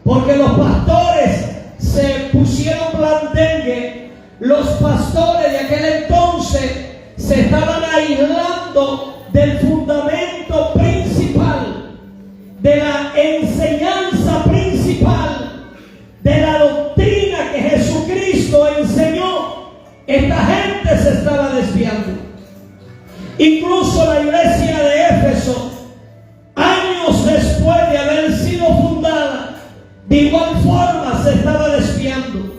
porque los pastores se pusieron blandengue. Los pastores de aquel entonces se estaban aislando del fundamento principal, de la enseñanza principal, de la doctrina que Jesucristo enseñó. Esta gente se estaba desviando. Incluso la iglesia de Éfeso, años después de haber sido fundada, de igual forma se estaba desviando.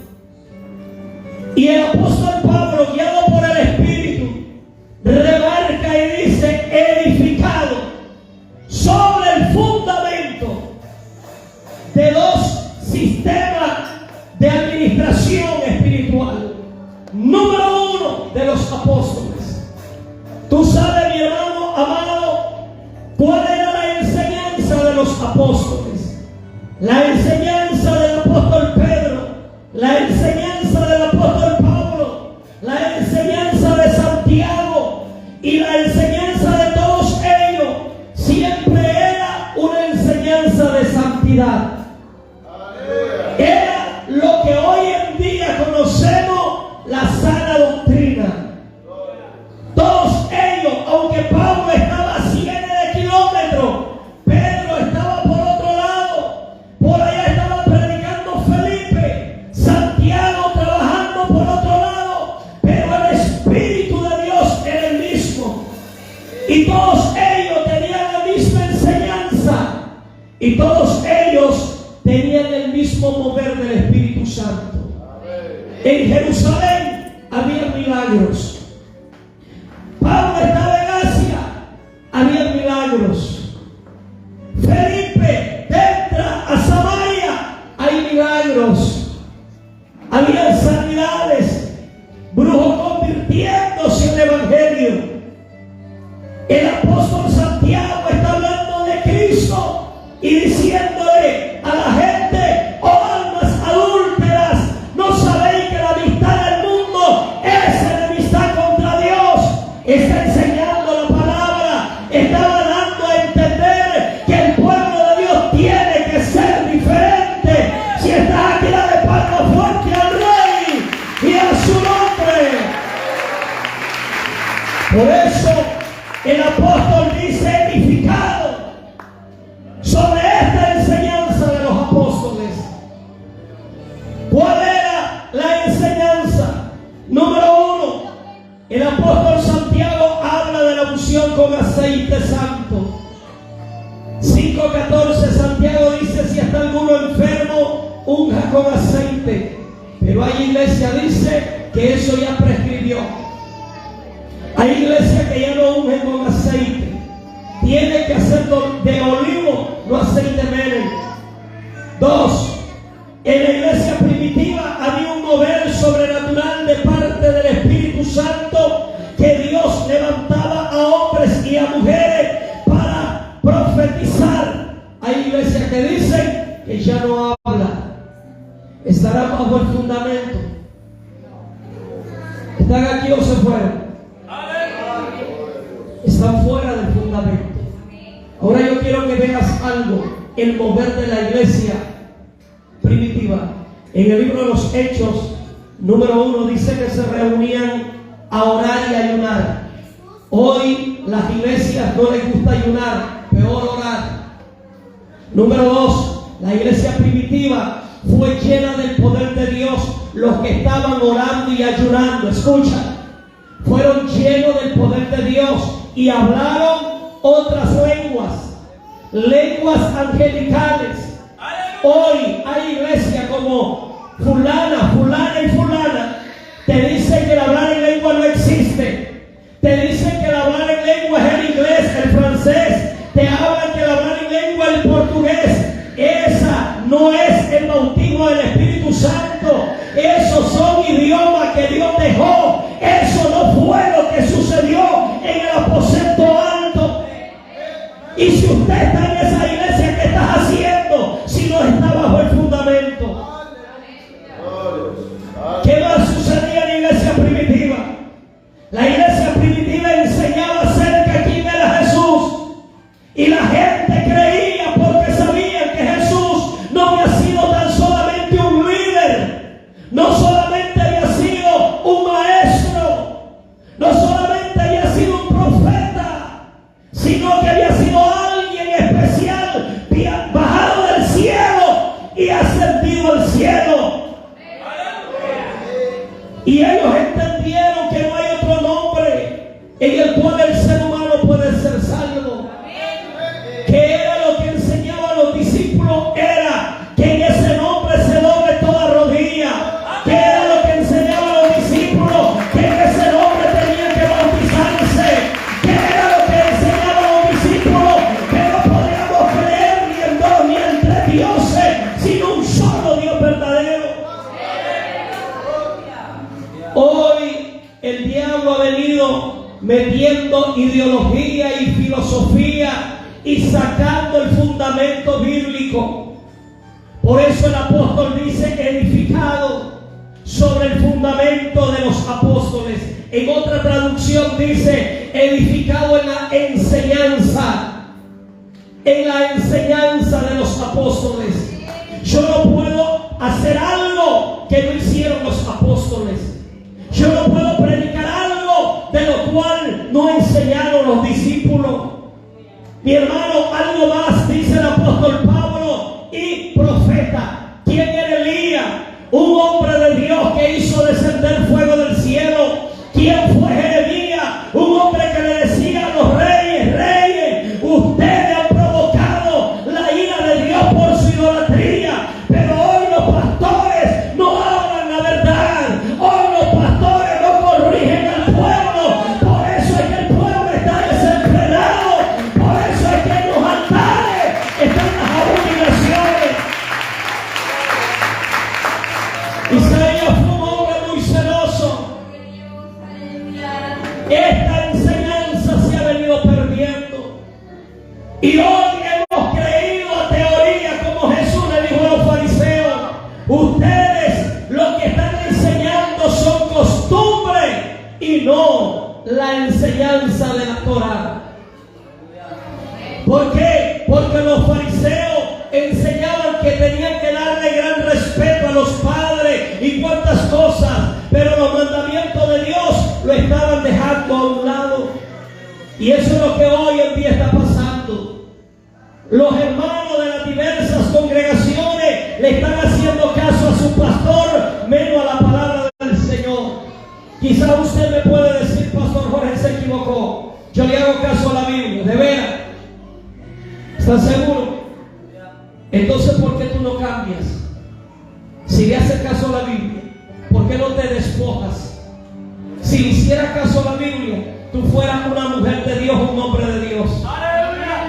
Y el apóstol Pablo, guiado por el Espíritu, remarca y dice: edificado sobre el fundamento de dos sistemas de administración espiritual. Número uno, de los apóstoles. Tú sabes, mi hermano amado, cuál era la enseñanza de los apóstoles. La enseñanza del apóstol Pedro, la enseñanza del apóstol Pablo, la enseñanza de Santiago y la enseñanza de todos ellos siempre era una enseñanza de santidad. Era lo que hoy en día conocemos la sana doctrina. Todos ellos, aunque Pablo estaba a cientos de kilómetros, Pedro estaba por otro lado, por allá estaba predicando Felipe, Santiago trabajando por otro lado, pero el Espíritu de Dios era el mismo. Y todos ellos tenían la misma enseñanza, y todos ellos tenían el mismo mover del Espíritu Santo. En Jerusalén había milagros. Pablo estaba en Asia, había milagros. Felipe entra a Samaria, hay milagros. Había sanidades, brujos convirtiéndose en el Evangelio. El apóstol Santiago está hablando de Cristo y diciéndole a la gente: oh almas adúlteras, ¿no sabéis que la amistad del mundo es enemistad contra Dios? Está enseñando la palabra, estaba dando a entender que el pueblo de Dios tiene que ser diferente. Si estás aquí, dale palmas fuerte al Rey y a su nombre. Por eso el apóstol dice: edificado sobre esta enseñanza de los apóstoles. ¿Cuál era la enseñanza? Número uno, el apóstol Santiago habla de la unción con aceite santo. 5:14, Santiago dice: si está alguno enfermo, unja con aceite. Pero hay iglesia dice que eso ya prescribió. Hay iglesias que ya no ungen con aceite. Tiene que hacerlo de olivo, no aceite Meren. 2. En la iglesia primitiva había un mover sobrenatural de parte del Espíritu Santo, que Dios levantaba a hombres y a mujeres para profetizar. Hay iglesias que dicen que ya no habla, estará bajo el fundamento. ¿Están aquí o se fueron? Están fuera del fundamento. Ahora yo quiero que veas algo, el mover de la iglesia primitiva. En el libro de los Hechos, número 1, dice que se reunían a orar y ayunar. Hoy las iglesias no les gusta ayunar, peor orar. Número 2, la iglesia primitiva fue llena del poder de Dios. Los que estaban orando y ayunando, escucha, fueron llenos del poder de Dios y hablaron otras lenguas, lenguas angelicales. Hoy hay iglesias como fulana y fulana, te dicen que el hablar en lengua no existe, te dicen que el hablar en lengua es el inglés, el francés, te hablan que el hablar en lengua es el portugués. Esa no es el bautismo del Espíritu Santo. Esos son idiomas que Dios dejó. Eso no fue lo que sucedió en el aposento alto. Y si usted está en esa iglesia, ¿qué estás haciendo si no está bajo el fundamento? Y ellos entendieron que no hay otro nombre en el cual el ser humano puede ser salvo. Que era lo que enseñaban los discípulos, era que en ese nombre se doble toda rodilla. Que era lo que enseñaban los discípulos, que en ese nombre tenían que bautizarse. Que era lo que enseñaban los discípulos, que no podíamos creer ni en dos ni en tres dioses, sino un solo Dios verdadero. Hoy el diablo ha venido metiendo ideología y filosofía y sacando el fundamento bíblico. Por eso el apóstol dice edificado sobre el fundamento de los apóstoles. En otra traducción dice edificado en la enseñanza de los apóstoles. Yo no puedo hacer algo que no hicieron los apóstoles. Yo no puedo predicar algo de lo cual no enseñaron los discípulos. Mi hermano, algo más dice el apóstol Pablo: y profeta. ¿Quién era Elías? Un hombre de Dios que hizo descender fuego del cielo. ¿Quién fue Jeremías? Un hombre que le decía a los reyes: reyes, ustedes han provocado la ira de Dios por su idolatría. Pero hoy los pastores no hablan la verdad. Hoy los pastores no corrigen al pueblo. Por eso es que el pueblo está desenfrenado. Por eso es que en los altares están las abominaciones. Isaías fue un hombre muy celoso. Esta enseñanza se ha venido perdiendo. Y hoy hemos creído a teoría, como Jesús le dijo a los fariseos: ustedes lo que están enseñando son costumbres y no la enseñanza de la Torá. ¿Por qué? Porque los fariseos enseñaban que tenían que darle gran respeto a los padres y cuantas cosas, pero los mandamientos de Dios lo estaban dejando a un lado. Y eso es lo que hoy en día está pasando. Los hermanos de las diversas congregaciones le están haciendo caso a su pastor, menos a la palabra del Señor. Quizá usted me puede decir: pastor Jorge se equivocó, yo le hago caso a la Biblia. ¿De veras? ¿Estás seguro? Entonces, ¿por qué tú no cambias? Si le haces caso a la Biblia, ¿por qué no te despojas? Si le hicieras caso a la Biblia, tú fueras una mujer de Dios, un hombre de Dios.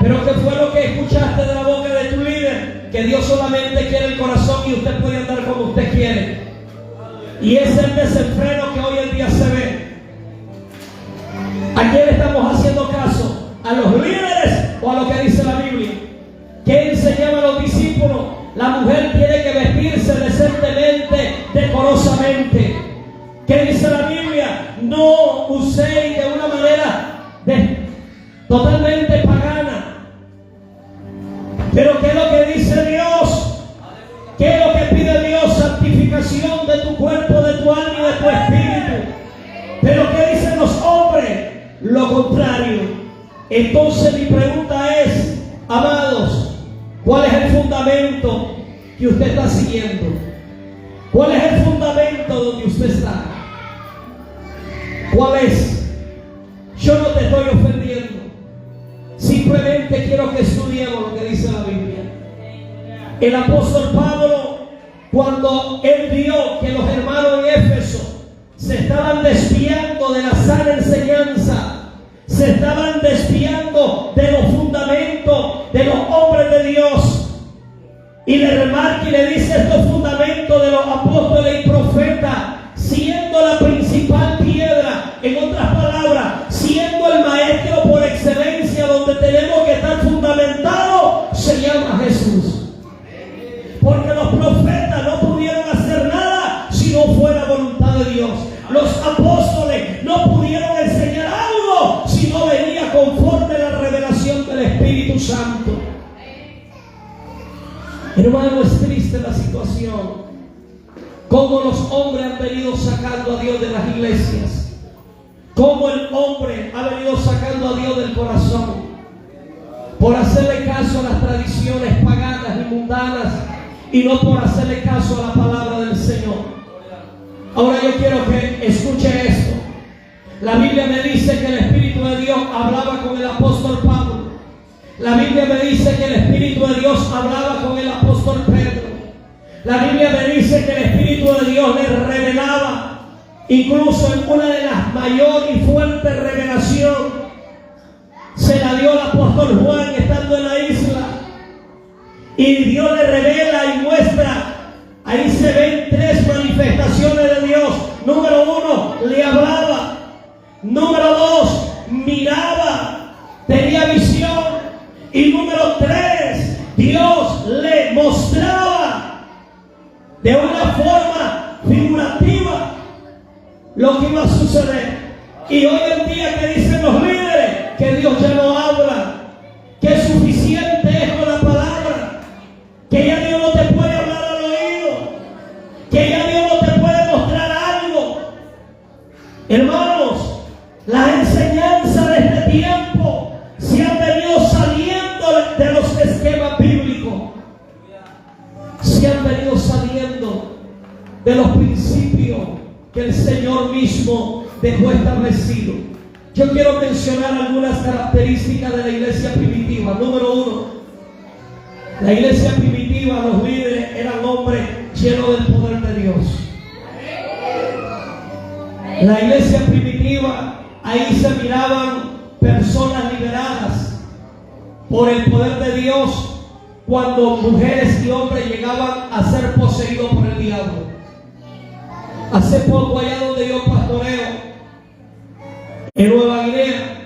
Pero ¿qué fue lo que escuchaste de la boca de tu líder? Que Dios solamente quiere el corazón y usted puede andar como usted quiere. Y ese es el desenfreno que hoy en día se ve. ¿A quién estamos haciendo caso? ¿A los líderes o a lo que dice la Biblia? ¿Qué enseñaban los discípulos? La mujer tiene que vestirse decentemente, decorosamente. ¿Qué dice la Biblia? No uséis de una manera totalmente pagana. Pero ¿qué es lo que dice Dios? ¿Qué es lo que pide Dios? Santificación de tu cuerpo, de tu alma y de tu espíritu. Pero ¿qué dicen los hombres? Lo contrario. Entonces mi pregunta es: amados, ¿cuál es el fundamento que usted está siguiendo? ¿Cuál es el fundamento donde usted está? ¿Cuál es? Yo no te estoy ofendiendo. Simplemente quiero que estudiemos lo que dice la Biblia. El apóstol Pablo, cuando él vio que los hermanos en Éfeso se estaban desviando de la sana enseñanza, se estaban desviando de los fundamentos de los hombres de Dios, y le remarca y le dice: estos fundamentos de los apóstoles y profetas, siendo la principal piedra, en otras palabras, siendo el maestro por excelencia donde tenemos que estar fundamentados, se llama Jesús. Porque los profetas no pudieron hacer nada si no fuera voluntad de Dios. Los apóstoles no pudieron enseñar algo si no venía conforme a la revelación del Espíritu Santo. Hermano, es triste la situación. Cómo los hombres han venido sacando a Dios de las iglesias. Cómo el hombre ha venido sacando a Dios del corazón. Por hacerle caso a las tradiciones paganas y mundanas, y no por hacerle caso a la palabra del Señor. Ahora yo quiero que escuche esto. La Biblia me dice que el Espíritu de Dios hablaba con el apóstol Pablo. La Biblia me dice que el Espíritu de Dios hablaba con el apóstol Pedro. La Biblia me dice que el Espíritu de Dios le revelaba, incluso en una de las mayores y fuertes revelaciones, se la dio al apóstol Juan estando en la isla. Y Dios le revela y muestra. Ahí se ven 3 manifestaciones de Dios. Número 1, le hablaba. Número 2, miraba, tenía visión. Y número 3, Dios le mostraba de una forma figurativa lo que iba a suceder. Y hoy en día que dicen los líderes que Dios ya no habla, que es suficiente es con la palabra, que ya Dios no te puede hablar al oído, que ya Dios no te puede mostrar algo. Hermanos, las enseñanzas de este tiempo se han venido saliendo de los esquemas bíblicos, se han venido saliendo de los principios que el Señor mismo dejó establecido. Yo quiero mencionar algunas características de la iglesia primitiva. Número 1, la iglesia primitiva, los líderes eran hombres llenos del poder de Dios. La iglesia primitiva, ahí se miraban personas liberadas por el poder de Dios cuando mujeres y hombres llegaban a ser poseídos por el diablo. Hace poco, allá donde yo pastoreo, en Nueva Guinea,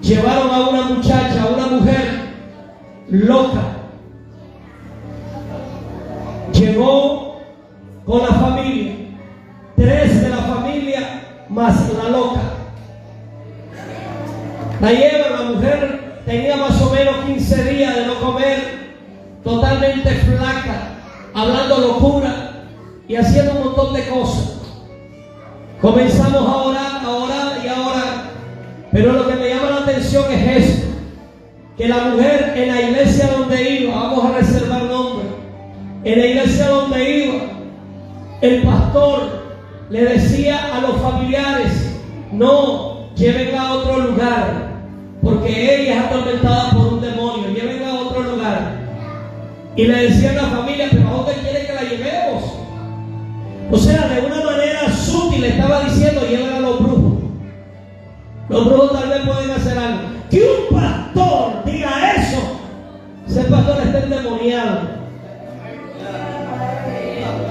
llevaron a una muchacha, a una mujer loca. Llegó con la familia, 3 de la familia más la loca. La llevan, la mujer tenía más o menos 15 días de no comer, totalmente flaca, hablando locura y haciendo un montón de cosas. Comenzamos a orar y a orar. Pero lo que me llama la atención es esto: que la mujer en la iglesia donde iba, vamos a reservar nombre, en la iglesia donde iba, el pastor le decía a los familiares: no, llévenla a otro lugar, porque ella es atormentada por un demonio, llévenla a otro lugar. Y le decía a la familia: pero ¿a dónde quiere que la llevemos? O sea, de una manera sutil le estaba diciendo: llévenla a los brujos. Los brujos tal vez pueden hacer algo. Que un pastor diga eso, ese pastor está endemoniado.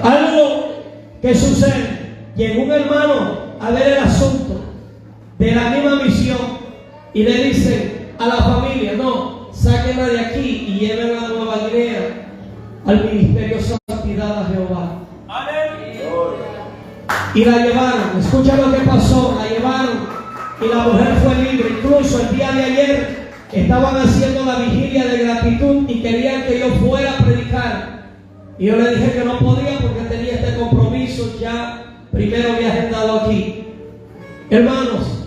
Algo que sucede: llegó un hermano a ver el asunto de la misma misión y le dice a la familia: no, sáquenla de aquí y llévenla a Nueva Guinea al ministerio Santidad a Jehová. Y la llevaron. Escucha lo que pasó. La llevaron y la mujer fue libre. Incluso el día de ayer estaban haciendo la vigilia de gratitud y querían que yo fuera a predicar. Y yo le dije que no podía porque tenía este compromiso ya primero había agendado aquí. Hermanos,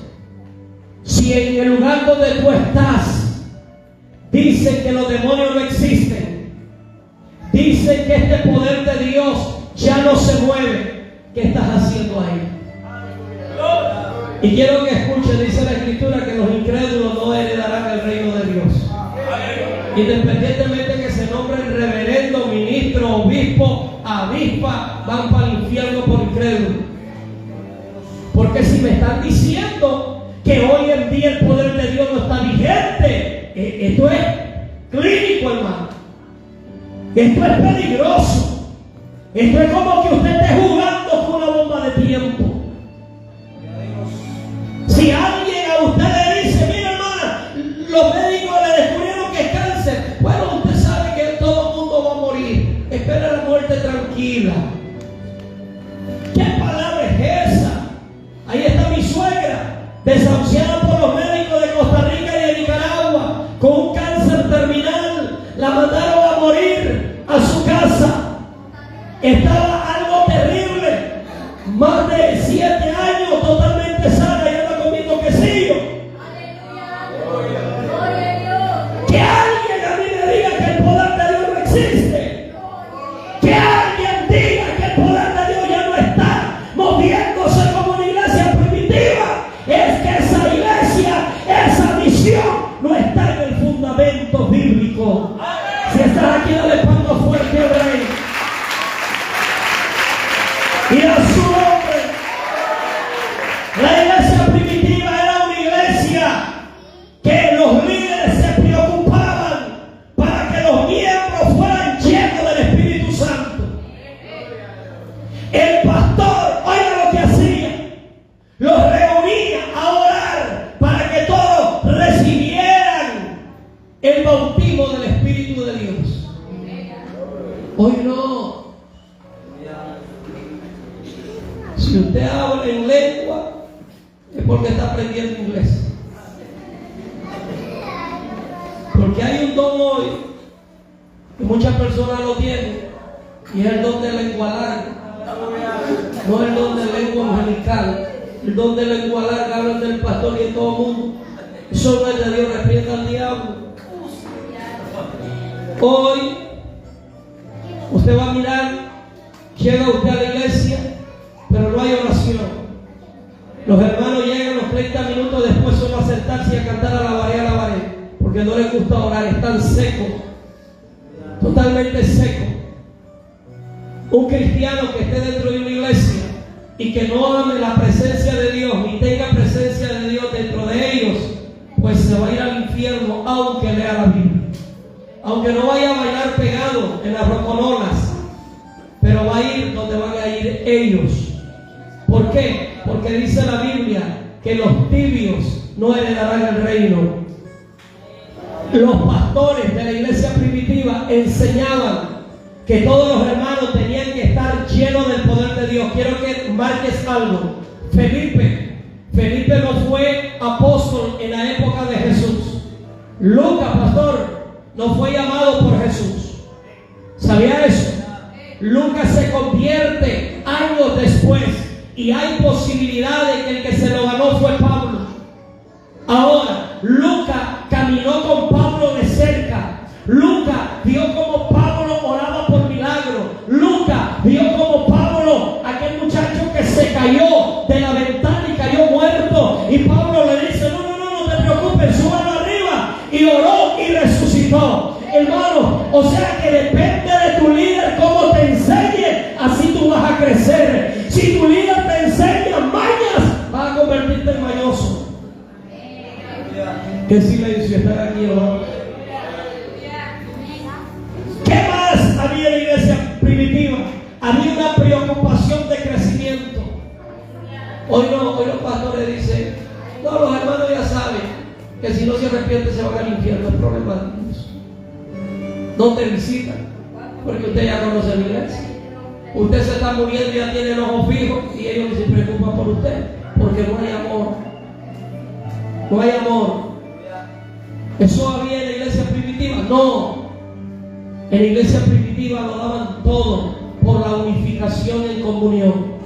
si en el lugar donde tú estás dicen que los demonios no existen, dicen que este poder de Dios ya no se mueve, ¿qué estás haciendo ahí? Y quiero que escuchen, dice la Escritura que los incrédulos no heredarán el reino de Dios. Independientemente que se nombren reverendo, ministro, obispo, avispa, van para el infierno por incrédulos. Porque si me están diciendo que hoy en día el poder de Dios no está vigente, esto es clínico, hermano. Esto es peligroso. Esto es como que usted esté jugando con una bomba de tiempo. Si alguien a usted le dice: mira, hermana, los médicos le descubrieron que es cáncer, bueno, usted sabe que todo el mundo va a morir, espera la muerte tranquila. ¿Qué palabra es esa? Ahí está mi suegra, desahuciada por los médicos de Costa Rica y de Nicaragua, con un cáncer terminal. La mandaron a morir a su casa. Estaba algo terrible, más de 7 años totalmente sana y anda comiendo quesillo. Que alguien a mí me diga que el poder de Dios no existe. Que alguien diga que el poder de Dios ya no está. Hoy no. Si usted habla en lengua, es porque está aprendiendo inglés. Porque hay un don hoy que muchas personas lo tienen, y es el don de lengua larga. No el don de lengua angelical, el don de lengua larga. Hablan del pastor y de todo el mundo. Eso no es de Dios, reprenda al diablo. Hoy usted va a mirar, llega usted a la iglesia, pero no hay oración. Los hermanos llegan los 30 minutos después, solo a sentarse y a cantar alabaré, porque no les gusta orar, están secos, totalmente secos. Un cristiano que esté dentro de una iglesia y que no ame la presencia de Dios, ni tenga presencia de Dios dentro de ellos, pues se va a ir al infierno, aunque lea la Biblia, aunque no vaya a bailar pegado en las roconolas, pero va a ir donde van a ir ellos. ¿Por qué? Porque dice la Biblia que los tibios no heredarán el reino. Los pastores de la iglesia primitiva enseñaban que todos los hermanos tenían que estar llenos del poder de Dios. Quiero que marques algo. Felipe no fue apóstol en la época de Jesús. Lucas, pastor, no fue llamado por Jesús. ¿Sabía eso? Lucas se convierte años después, y hay posibilidad de que el que se lo ganó fue Pablo. Ahora, Lucas caminó con Pablo de cerca. Lucas vio cómo Pablo oraba por milagro. Lucas vio cómo Pablo, aquel muchacho que se cayó de la ventana y cayó muerto, y Pablo le dice: no te preocupes, súbalo arriba, y oró y resucitó. Hermano, o sea que depende de tu líder cómo te enseñe, así tú vas a crecer. Si tu líder te enseña mañas, vas a convertirte en mañoso. Qué silencio está aquí, hermano. ¿Qué más había en la iglesia primitiva? Había una preocupación de crecimiento. Hoy los pastores dicen: no, los hermanos ya saben que si no se arrepienten se van al infierno. El problema de Dios. No te visitan, porque usted ya conoce la iglesia. Usted se está muriendo y ya tiene los ojos fijos, y ellos se preocupan por usted, porque no hay amor. No hay amor. ¿Eso había en la iglesia primitiva? No. En la iglesia primitiva lo daban todo por la unificación en comunión.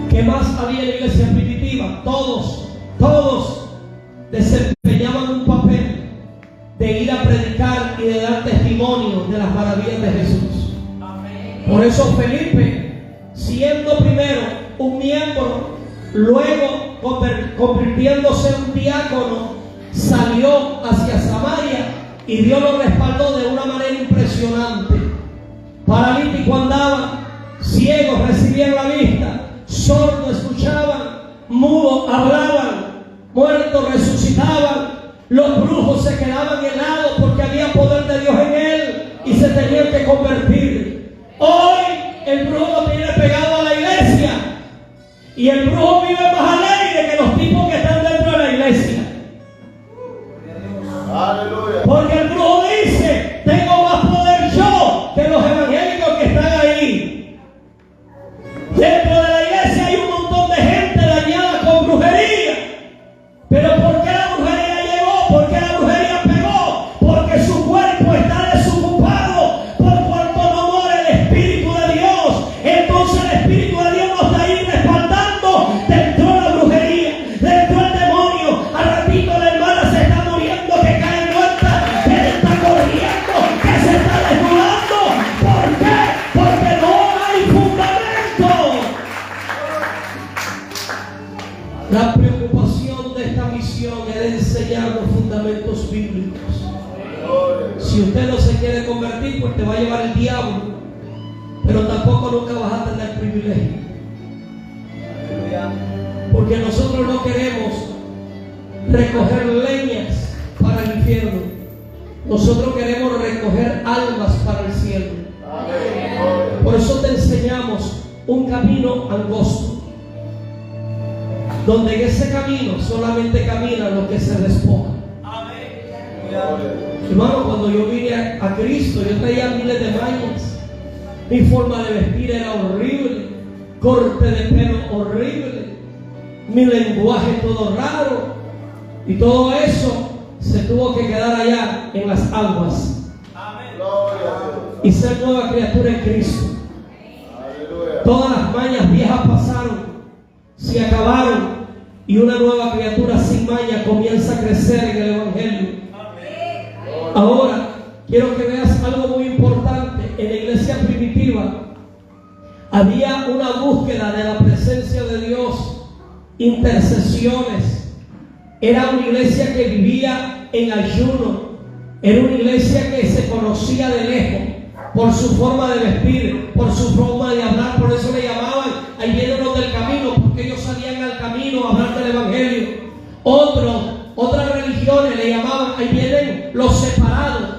¿Qué más había en la iglesia primitiva? Todos desempeñaban un papel de ir a predicar y de dar testimonio de las maravillas de Jesús. Por eso Felipe, siendo primero un miembro, luego convirtiéndose en un diácono, salió hacia Samaria y Dios lo respaldó de una manera impresionante. Paralítico andaba, ciegos recibían la vista, sordos escuchaban, mudos hablaban, muertos resucitaban. Los brujos se quedaban helados porque había poder de Dios en él y se tenían que convertir. Hoy el brujo lo tiene pegado a la iglesia, y el brujo vive más alegre que los tipos que están dentro de la iglesia. Aleluya. Porque el brujo dice: tengo más poder yo que los evangélicos que están ahí. Dentro de la iglesia hay un montón de gente dañada con brujería. ¿Pero por qué la brujería llegó? ¿Por qué la brujería pegó? Porque su cuerpo está desocupado por cuanto no mora el Espíritu de Dios. Entonces el Espíritu de Dios nos está ahí respaldando dentro de la brujería, dentro del demonio. Al ratito la hermana se está muriendo, que cae muerta, que está corriendo, que se está desnudando. ¿Por qué? Porque no hay fundamento. La preocupación de esta misión es enseñar los fundamentos bíblicos. Si usted no se quiere convertir, pues te va a llevar el diablo, pero tampoco nunca vas a tener privilegio. Porque nosotros no queremos recoger leñas para el infierno. Nosotros queremos recoger almas para el cielo. Por eso te enseñamos un camino angosto, donde en ese camino solamente caminan los que se despojan. Hermano, cuando yo vine a Cristo, yo traía miles de mañas. Mi forma de vestir era horrible, corte de pelo horrible, mi lenguaje todo raro, y todo eso se tuvo que quedar allá en las aguas y ser nueva criatura en Cristo. Todas las mañas viejas pasaron, se acabaron, y una nueva criatura sin maña comienza a crecer en el Evangelio. Ahora quiero que veas algo muy importante. En la iglesia primitiva había una búsqueda de la presencia de Dios, intercesiones. Era una iglesia que vivía en ayuno. Era una iglesia que se conocía de lejos por su forma de vestir, por su forma de hablar. Por eso le llamaban, ahí vienen los del camino, porque ellos salían al camino a hablar del Evangelio. Otras religiones le llamaban, ahí vienen los separados.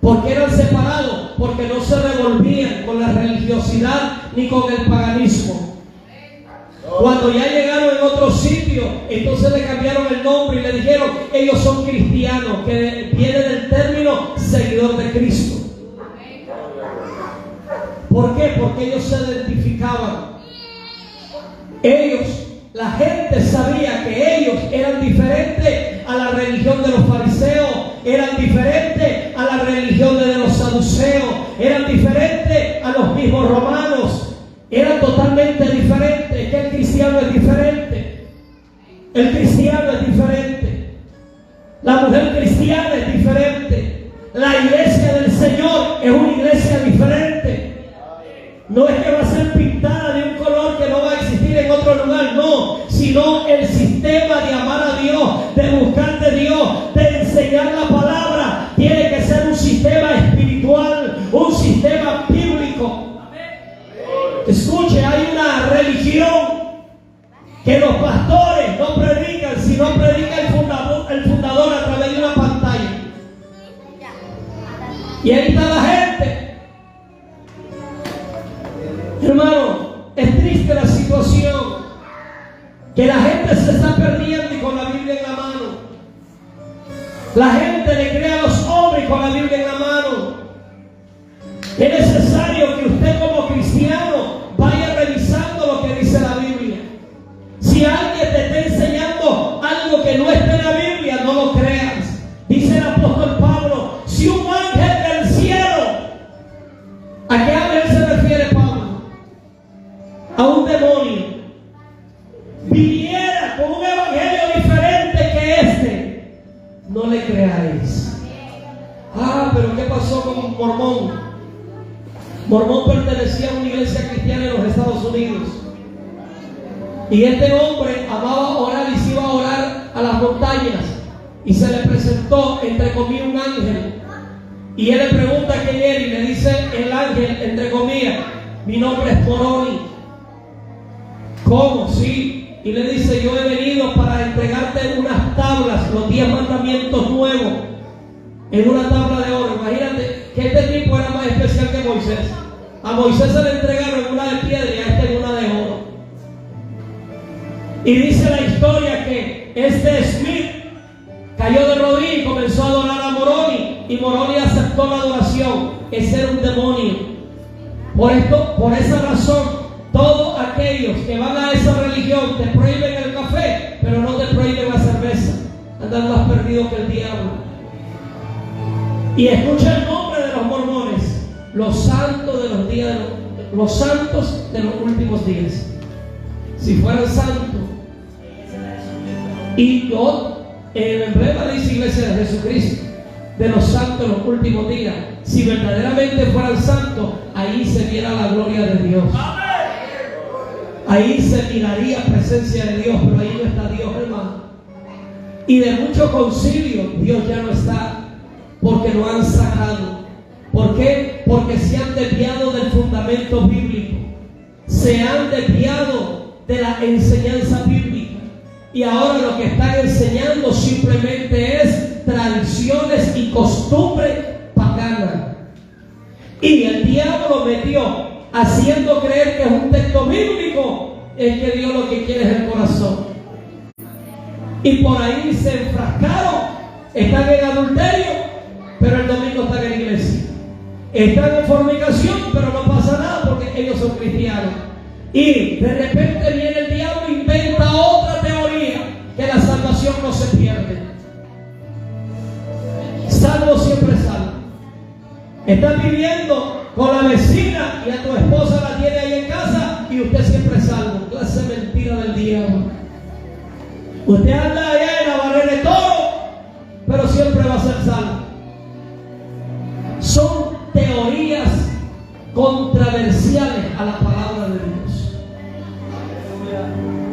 ¿Por qué eran separados? Porque no se revolvían con la religiosidad ni con el paganismo. Cuando ya llegaron en otro sitio, entonces le cambiaron el nombre y le dijeron, ellos son cristianos, que viene del término seguidor de Cristo. ¿Por qué? Porque ellos se identificaban. La gente sabía que ellos eran diferentes a la religión de los fariseos, eran diferentes a la religión de los saduceos, eran diferentes a los mismos romanos, eran totalmente diferentes. Es que el cristiano es diferente. El cristiano es diferente. La mujer cristiana es diferente. La iglesia del Señor es una iglesia diferente. No es que va a ser pintada de un color que no va a existir en otro lugar, no, sino el sistema de amar a Dios, de buscar de Dios, de enseñar la palabra, tiene que ser un sistema espiritual, un sistema bíblico. Escuche, hay una religión que los pastores no predican, sino predica el fundador a través de una pantalla. Y ahí está la gente. Hermano, es triste la situación, que la gente se está perdiendo y con la Biblia en la mano. La gente le cree a los hombres con la Biblia en la mano. Es necesario que usted como cristiano vaya revisando lo que dice la Biblia. Si alguien te está enseñando algo que no está en la Biblia, no lo creas. Dice el apóstol Pablo, si un ángel del cielo, ¿a qué ángel se refiere Pablo? A un demonio, viniera con un evangelio diferente que este, no le creáis. Pero ¿qué pasó con Mormón? Mormón pertenecía a una iglesia cristiana en los Estados Unidos, y este hombre amaba orar y se iba a orar a las montañas, y se le presentó entre comillas un ángel, y él le pregunta quién era, y le dice el ángel entre comillas, mi nombre es Moroni. ¿Cómo? Sí. Y le dice, yo he venido para entregarte unas tablas, los 10 mandamientos nuevos, en una tabla de oro. Imagínate que este tipo era más especial que Moisés. A Moisés se le entregaron una de piedra y a este en una de oro. Y dice la historia que este Smith cayó de rodillas y comenzó a adorar a Moroni, y Moroni aceptó la adoración. Ese era un demonio. Por esa razón, todos aquellos que van a esa religión te prohíben el café, pero no te prohíben la cerveza. Andan más perdidos que el diablo. Y escucha el nombre de los mormones: los santos de los días, los santos de los últimos días. Si fueran santos, y yo, en el emblema dice Iglesia de Jesucristo, de los santos de los últimos días, si verdaderamente fueran santos, ahí se viera la gloria de Dios. Ahí se miraría presencia de Dios, pero ahí no está Dios, hermano. Y de muchos concilios, Dios ya no está, porque lo han sacado. ¿Por qué? Porque se han desviado del fundamento bíblico, se han desviado de la enseñanza bíblica, y ahora lo que están enseñando simplemente es tradiciones y costumbres paganas. Y el diablo metió, haciendo creer que es un texto bíblico, es que Dios lo que quiere es el corazón. Y por ahí se enfrascaron están en adulterio, pero el domingo están en la iglesia. Están en fornicación, pero no pasa nada porque ellos son cristianos. Y de repente viene el diablo e inventa otra teoría, que la salvación no se pierde. Salvo siempre salvo. Estás viviendo con la vecina y a tu esposa la tiene ahí en casa y usted siempre salvo. Clase de mentira del diablo. Usted anda allá en la barrera de toro, pero siempre va a ser salvo. Son teorías controversiales a la palabra de Dios.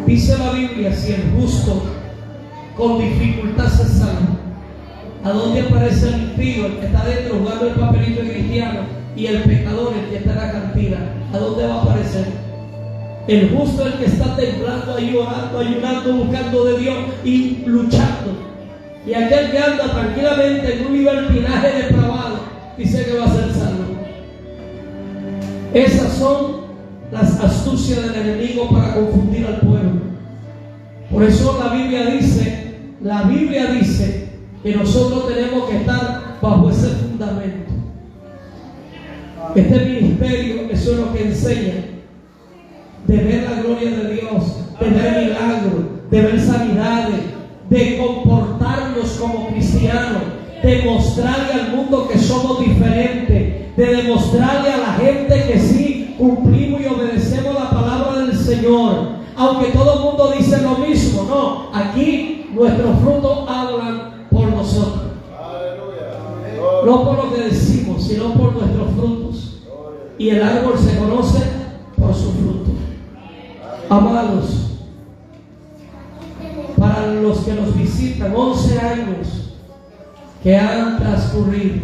Dice la Biblia, si el justo con dificultad se salva, ¿a dónde aparece el impío, el que está dentro jugando el papelito de cristiano, y el pecador, el que está en la cantina? ¿A dónde va a aparecer? El justo, el que está temblando ahí, orando, ayunando, buscando de Dios y luchando. Y aquel que anda tranquilamente en un libertinaje depravado, dice que va a ser salvo. Esas son las astucias del enemigo para confundir al pueblo. Por eso la Biblia dice que nosotros tenemos que estar bajo ese fundamento. Este ministerio, eso es lo que enseña, de ver la gloria de Dios, de ver milagros, de ver sanidades, de comportarnos como cristianos, de mostrarle al mundo que somos diferentes, de demostrarle a la gente que sí cumplimos y obedecemos la palabra del Señor, aunque todo el mundo dice lo mismo. No, aquí nuestros frutos hablan por nosotros. No por lo que decimos, sino por nuestros frutos. Y el árbol se conoce por su fruto. Amados, para los que nos visitan, 11 años que han transcurrido,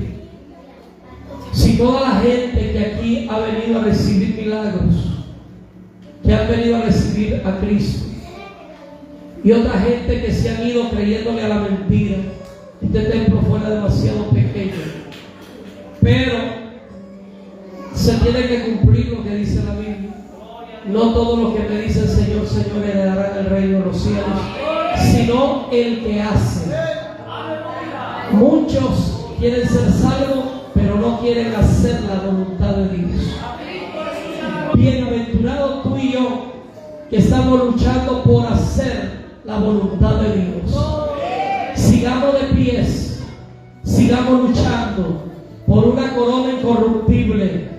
si toda la gente que aquí ha venido a recibir milagros, que han venido a recibir a Cristo, y otra gente que se han ido creyéndole a la mentira, este templo fuera demasiado pequeño, pero se tiene que cumplir lo que dice la Biblia. No todos los que me dicen Señor, Señor heredarán el reino de los cielos, sino el que hace. Muchos quieren ser salvos, pero no quieren hacer la voluntad de Dios. Bienaventurado tú y yo, que estamos luchando por hacer la voluntad de Dios. Sigamos de pies, sigamos luchando por una corona incorruptible.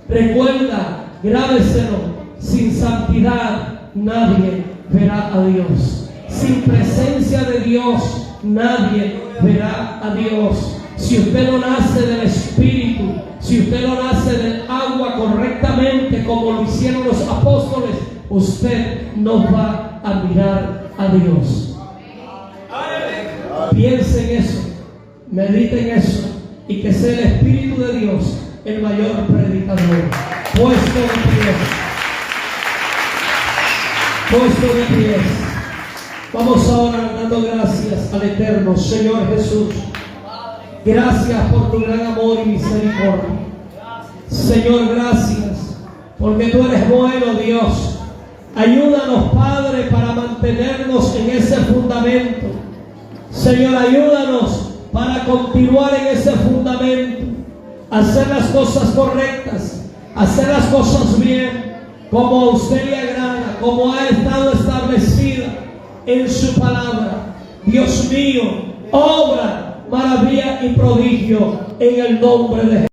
Recuerda, grábeselo: sin santidad nadie verá a Dios. Sin presencia de Dios nadie verá a Dios. Si usted no nace del Espíritu, si usted no nace del agua correctamente como lo hicieron los apóstoles, usted no va a mirar a Dios. Piense en eso, medite en eso, y que sea el Espíritu de Dios el mayor predicador. Puesto de pies. Puesto de pies. Vamos ahora dando gracias al Eterno Señor Jesús. Gracias por tu gran amor y misericordia. Señor, gracias porque tú eres bueno, Dios. Ayúdanos, Padre, para mantenernos en ese fundamento. Señor, ayúdanos para continuar en ese fundamento. Hacer las cosas correctas, hacer las cosas bien, como a usted le agrada, como ha estado establecida en su palabra. Dios mío, obra, maravilla y prodigio en el nombre de Jesús.